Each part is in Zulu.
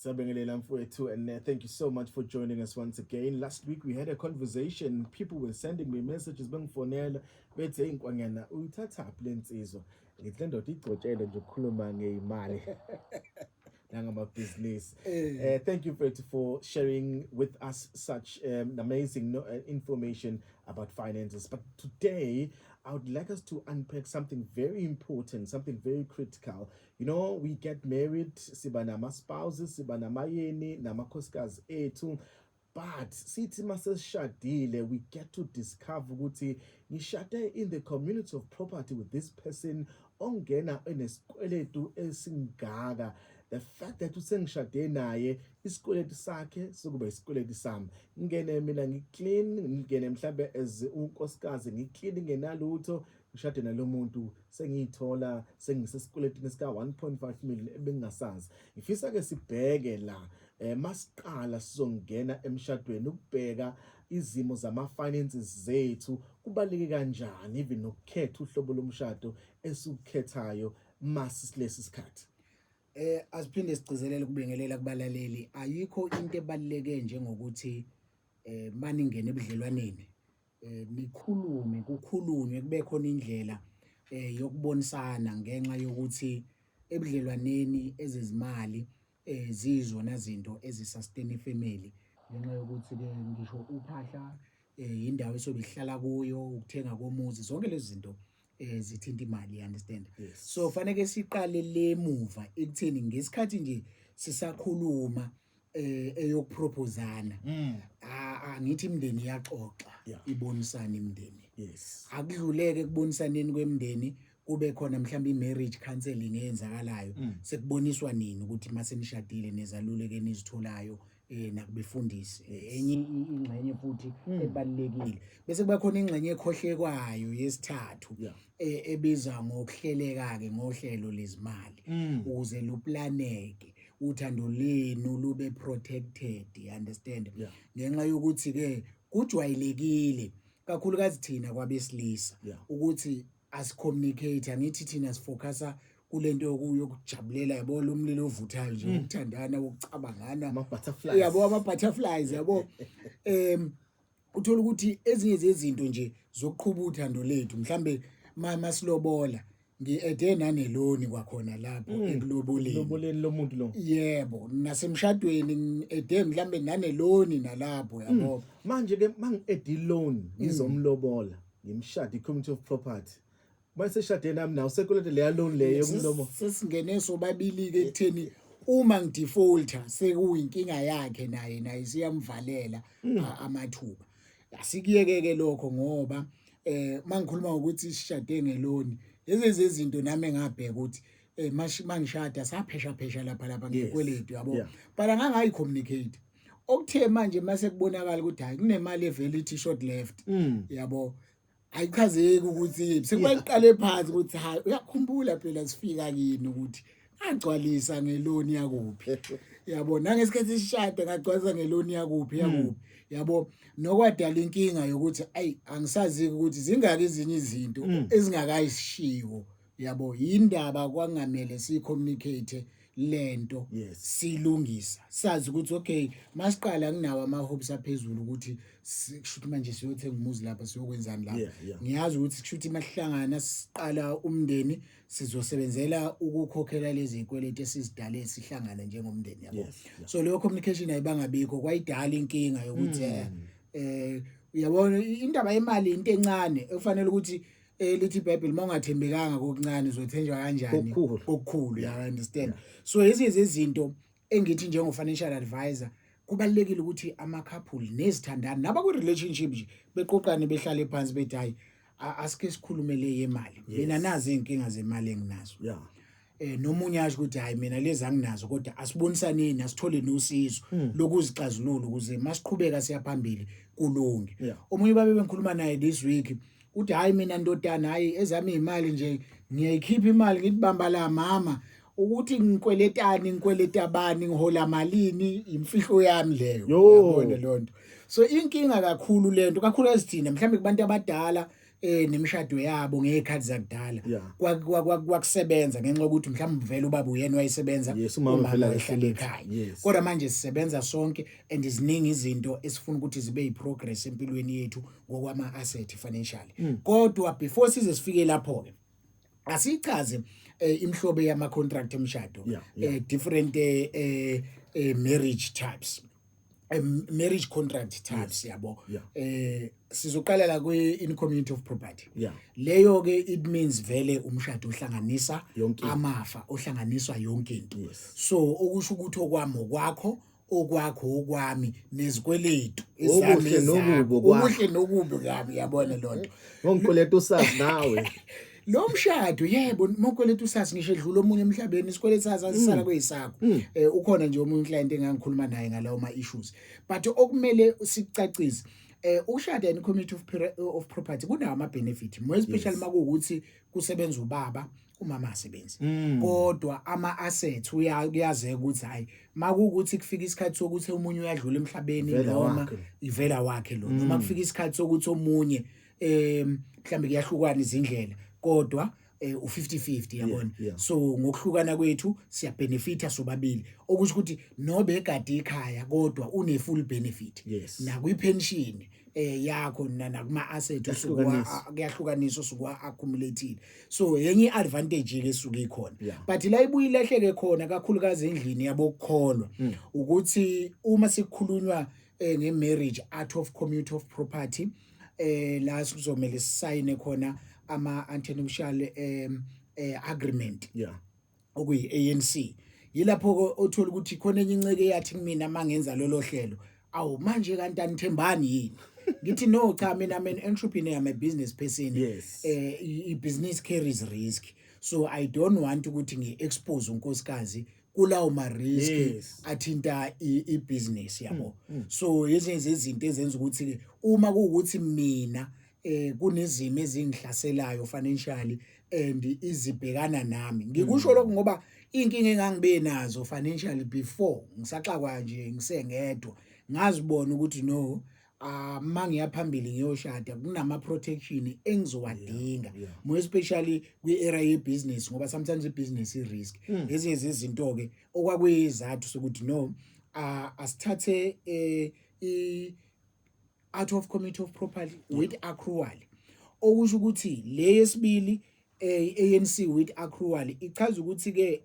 Sabingelela Mfowethu, and thank you so much for joining us once again. Last week we had a conversation. People were sending me messages bengifonela bethi inkwanyana uyithathaphi lensizwa. Ngithi ndoda igcotshele nje ukukhuluma ngeimali business. Thank you for sharing with us such amazing information about finances. But today, I would like us to unpack something very important, something very critical. You know, we get married, siba nama spouses, siba namayeni, namakhosikazi ethu. But sithi maseshadile, we get to discover ukuthi ngishade in the community of property with this person ongena enesikweletu esingaka. The fact that usengishade naye isikweletu sakhe sokuba isikweletu sami ngene mina ngiclean ngene mhlambe as unkosikazi ngiclean ngenalutho ngishade nalomuntu sengiyithola sengisesikweletu nesika 1.5 million ebengasazi ngifisa ke sibheke la masiqala sizongena emshadweni ukubheka izimo zama finances zethu kubaleke kanjani even nokukhetha uhlobo lomshado esukhethayo masilesi sikhathi. Asiphinde sigcizelele ukubingelela kubalaleli ayikho into ebaluleke njengokuthi maningene ebudlelwaneni nikhulume kukhulunywe kube khona indlela yokubonisana ngenxa yokuthi ebudlelwaneni ezezimali zizona zinto ezisustain ifamily ngenxa yokuthi ke ngisho uphahla indawo esobihlala kuyo ukuthenga komuzi zonke lezi zinto zithinta imali, you understand? Yes. So fanele siqale le muva ekutheni ngesikhathi nje sisakhuluma eyokupropozana angithi imndeni iyaxoxa ibonisana imndeni. Yes. Akudluleke kubonisaneni kwemndeni kube khona mhlawumbe imarriage counseling eyenzakalayo sekuboniswa nini ukuthi mase nishadile nezaluleke nizitholayo nakubefundisi enye ingxenye futhi ebalekile bese kuba khona ingxenye ekhohlekwayo yesithathu ebiza ngokuhleleka ke ngohlelo lezimali ukuze luplaneke uthando lenu lube protected, you understand? Ngenxa yokuthi ke kujwayelekile kakhulukazi thina kwabesilisa ukuthi asicommunicate angithi thina sifocusa kulento yokujabulela yabo lo mlilo ovuthayo nje ukuthandana ukucabangana ama butterflies yabo ama butterflies yabo uthola ukuthi ezinye zezinto nje zokuqhubha uthando lethu mhlambe masilobola ngiede naneloni kwakhona lapho ekuloboleni lomuntu lo yebo nasemshadweni ngiede mhlambe naneloni nalapho yabo manje ke mangiede loan ngizomlobola ngimshada community of property mase shade nami nawo sekolete le loan leyo kumlomo sesingene sobabili ke ekutheni uma ngidefaulter sekuyinkinga yakhe naye siyamvalela amathuba asikiyeke lokho ngoba mangikhuluma ukuthi sishade ngeloni lezi izinto nami engabheka ukuthi mangishada saphesha lapha ngekweletu yabo but angangayi communicate okuthe manje mase kubonakala ukuthi hayi kunemali evalidity short left yabo ayichazeki ukuthi sekubayiqale phansi ukuthi hayi uyakhumbula phela sifika kini ukuthi agcwalisa ngeloni yakuphi yabo nangesikhathi sishade ngagcwalisa ngeloni yakuphi yabo nokwadala inkinga yokuthi ayi angisazi ukuthi zingaki izinye izinto ezingakayishiwo yabo indaba kwangamele sicommunicate lento silungisa sazi ukuthi okay masiqala nginawo ama hopes aphezulu ukuthi kushuthi manje siyothenga umuzi lapha siyokwenzani lapha ngiyazi ukuthi kushuthi masihlangana siqala umndeni sizosebenzela ukukhokhela lezi zikweleti esizidale sihlangana njengomndeni yabo so leyo communication ayibangabikho kwayidala inkinga yokuthi uyabona indaba yemali into encane ekufanele ukuthi lithi iBhayibheli mongathembekanga kokuncane uzothenjwa kanjani okukhulu, you understand? So izinto engithi njengo financial advisor kubalekile ukuthi ama couple nezithandana naba ku relationship nje beqoqane behlale phansi bethi hayi asike sikhulumele yemali mina nazi inkinga zemali enginazo nomunye asho ukuthi hayi mina lezi anginazo kodwa asibonisaneni asithole nosizo lokuzixazulula ukuze masiqhubeka siyaphambili kulungi. Omunye babe bengikhuluma naye this week uthi hayi mina ndodana hayi ezami imali nje ngiyayikhipha imali ngitibamba la mama ukuthi ngikweleta abani ngihola malini imfihlo yami leyo yabona lonto. So inkinga kakhulu lento kakhulu ezithina mhlawumbe kubantu abadala nemishado yabo ngekhathi zakudala Yeah. kwakusebenza ngenxa yokuthi mhlawumbe vele ubaba uyena wayesebenza Yes, umama vele wayehlala akahleli ekhaya. yes. Kodwa manje sisebenza sonke and ziningi izinto esifuna ukuthi zibe yiprogress empilweni yethu ngokwama asset financially. Kodwa before size sifike lapho ke asichaze imhlobo yama contract emshado different marriage types. Marriage contract types yabo sizoqala la in community of property leyo ke it means vele umshado ohlanganisa amafa ohlanganiswa yonke into so okusho ukuthi okwami okwakho okwami nezikweletu okuhle nokubi kabi yabona lonto ngongikweletu usazi nawe lo mshado yebo mokweletu usazi ngisho edlula omunye emhlabeni isikweletu sasala kuyisakho ukhona nje omunye client engangikhuluma naye ngalawo ma issues but okumele sicacise ushada in community of property kunawo ama benefit more especially makuukuthi kusebenza ubaba umama asebenzi kodwa ama assets uyazeka ukuthi hayi makuukuthi kufika isikhathi sokuthi umunye uyadlula emhlabeni noma ivela wakhe lo noma kufika isikhathi sokuthi omunye mhlambe kuyahlukana izindlela kodwa u50-50 yabona so ngokuhlukana kwethu siya benefita sobabili okusho ukuthi nobe egadi ekhaya kodwa une full benefit na kwipension yakho nakuma asset kuyahlukaniswa sokwa accumulated so yenye advantage ke esuke ikhona but la ibuye ilahleke khona kakhulukazi endlini yabo ukukholwa ukuthi uma sikukhulunywa ngemarriage art of community of property la sizomela sign khona ama antenuptial agreement okuyi ANC yilapho othola ukuthi khona enye inceke yathi mina mangenza lolo hlelo awu manje kanti anithembani yini ngithi no cha mina I'm an entrepreneur I'm a business person I business carries risk so I don't want ukuthi ngiexpose unkosikazi kulawo ma risk athinta ibusiness yabo so ezinye izinto ezenza ukuthi ke uma kuukuthi mina kunezimo ezingihlaselayo financially and izibhekana nami ngikusho lokho ngoba inkinga engangibe nazo financially before ngisaxakwa nje ngisengedwa ngazibona ukuthi no mangiyaphambili ngiyoshada kunama protection engizowadinga more especially kwi area ye business ngoba sometimes ibusiness i risk ezinye izinto ke okwakuyizathu sokuthi no asithathe out of community of property with accrual okusho ukuthi le yesibili ANC with accrual ichaza ukuthi ke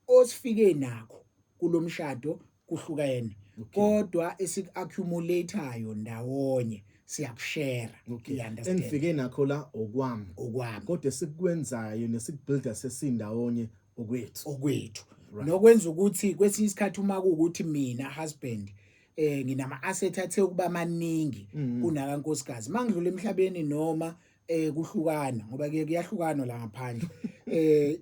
osifike nakho kulomshado kuhlukene kodwa esikaccumulateayo ndawonye siyakushare understand enfike nakho la okwami kodwa sikwenzayo nesikubuilda sesindawonye okwethu nokwenza ukuthi kwesinye isikhathi uma kuukuthi mina husband nginama asset athe ukuba maningi kunakankosikazi mangidlula emhlabeni noma kuhlukana ngoba ke kuyahlukana la ngaphandle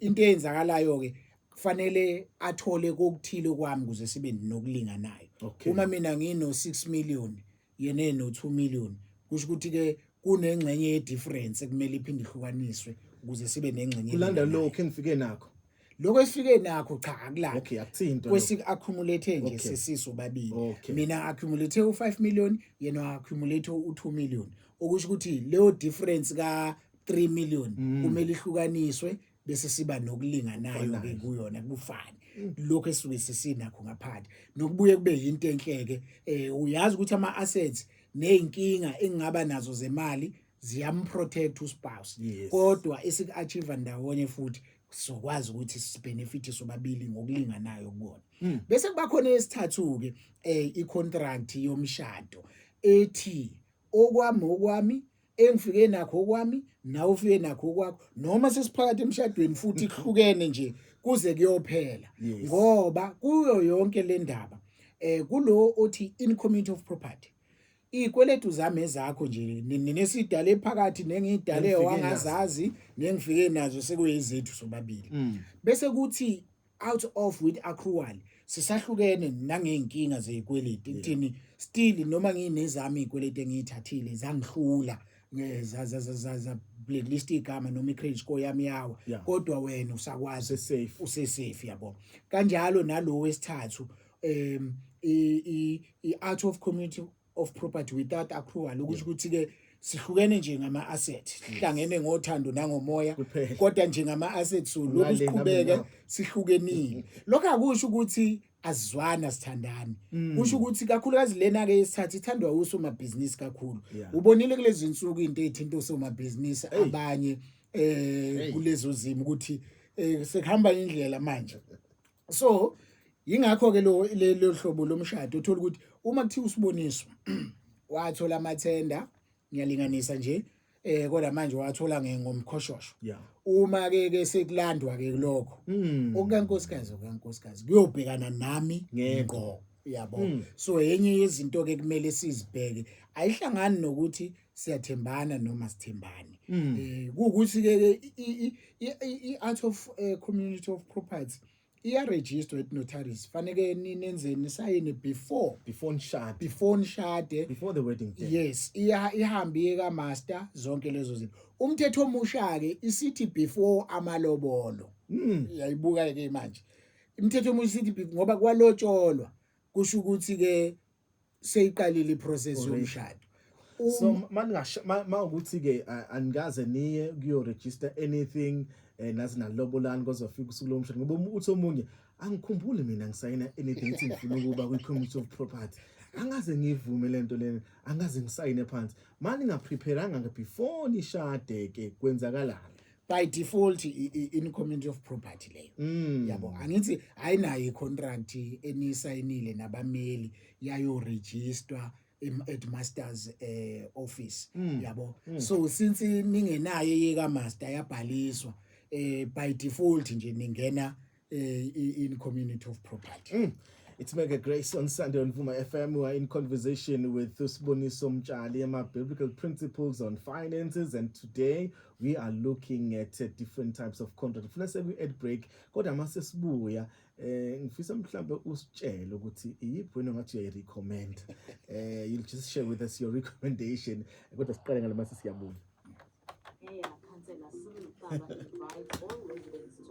into eyenzakalayo ke kufanele athole kokuthile kwami kuze sibe nokulinganayo uma mina ngino 6 million yena no 2 million kusho ukuthi ke kunengcenye ye difference ekumele iphinde ihlukaniswe ukuze sibe nengcenye kulanda lokho engifike nakho lokho esifike nakho cha akulapho akuthinto kwesik accumulate nje sesiso babili mina accumulate u5 million yena accumulate u2 million okusho ukuthi leyo difference ka 3 million kumele ihlukaniswe bese siba nokulinganayo ke kuyona kufane lokho esuke sesinakho ngaphandle nokubuye kube into enhleke uyazi ukuthi ama assets nezinkinga engaba nazo zemali ziyamprotect uspouse kodwa esikachieve ndawonye futhi sokwazi ukuthi sibenefit sobabili ngokulinganayo kubona bese kuba khona esithathu ke icontract yomshado ethi okwami engifike nakho okwami nawe ufike nakho okwakho noma sesiphakathi emshadweni futhi kuhlukene nje kuze kuyophela ngoba kuyo yonke le ndaba kulo othi in community of property ikweletu zami ezakho nje nesidale ephakathi nengidale wangazazi nengifike nazo sekuyizethu sobabili bese kuthi out of with accrual sisahlukene nangeenkinga zezikweleti kuthini still noma nginezami izikweleti engiyithathile zangihlula za blacklist igama noma i-credit score yami yawa kodwa wena usakwazi usesafe yabo kanjalo nalo wesithathu i out of community of property without accrual ukuthi ke sihlukene nje ngama asset hlangene ngothando nangomoya Kuphela. kodwa nje ngama assets so lokhu Ngale siqhubeke nami sihlukenile lokho akusho ukuthi asizwana sithandani kusho ukuthi kakhulukazi lena ke isithatha ithandwa usomabhizinisi kakhulu Yeah. ubonile kulezi insuku into ezithinta usomabhizinisi abanye kulezo zimo ukuthi sekuhamba indlela manje so yingakho ke lo hlobo lomshado uthola ukuthi uma kuthiwa usiboniso wathola amathenda ngiyalinganisa nje kodwa manje wathola ngomkhoshosho Yeah. uma ke sekulandwa ke lokho okankosikazi kuyobhekana nami ngo yabo so enye yezinto ke kumele sizibheke ayihlangani nokuthi siyathembana noma sithembani ukuthi ke i-art of community of property iya-register at notaries faneke ninenzeni sayini before nishade before the wedding day. yes ihambe ka master zonke lezo zinto umthetho omusha ke isithi before amalobolo yayibuka ke manje imithetho omusha isithi ngoba kwalotsholwa kusho ukuthi ke seyiqalile iprocess yomshado So mawukuthi ke angaze niye kuyo register anything nazi nalobolani kozofika usuku lomshado ngoba uthi omunye angikhumbuli mina ngisayina anything ukuthi ngifuna ukuba kwi community of property angaze ngivume lento lena angaze ngisayine phansi manje ngaprepareanga before nishade ke kwenzakalani by default in community of property leyo yabo angithi ayinayo icontract enisayinile nabameli yayo register at masters office yabo so since ningenayo yeka master yabhaliswa by default nje ningena in community of property. It's Mega Grace on Sunday on Vuma FM. We are in conversation with Usiboniso Mtshali about biblical principles on finances, and today we are looking at different types of contract. Funa seku ad break kodwa mase sibuya ngifisa mhlawumbe usitshele ukuthi iyiphi wena ngathi uyayirecommend. You'll just share with us your recommendation kodwa siqale ngale mase siyabuya. Councillor Sulu Thaba invites all residents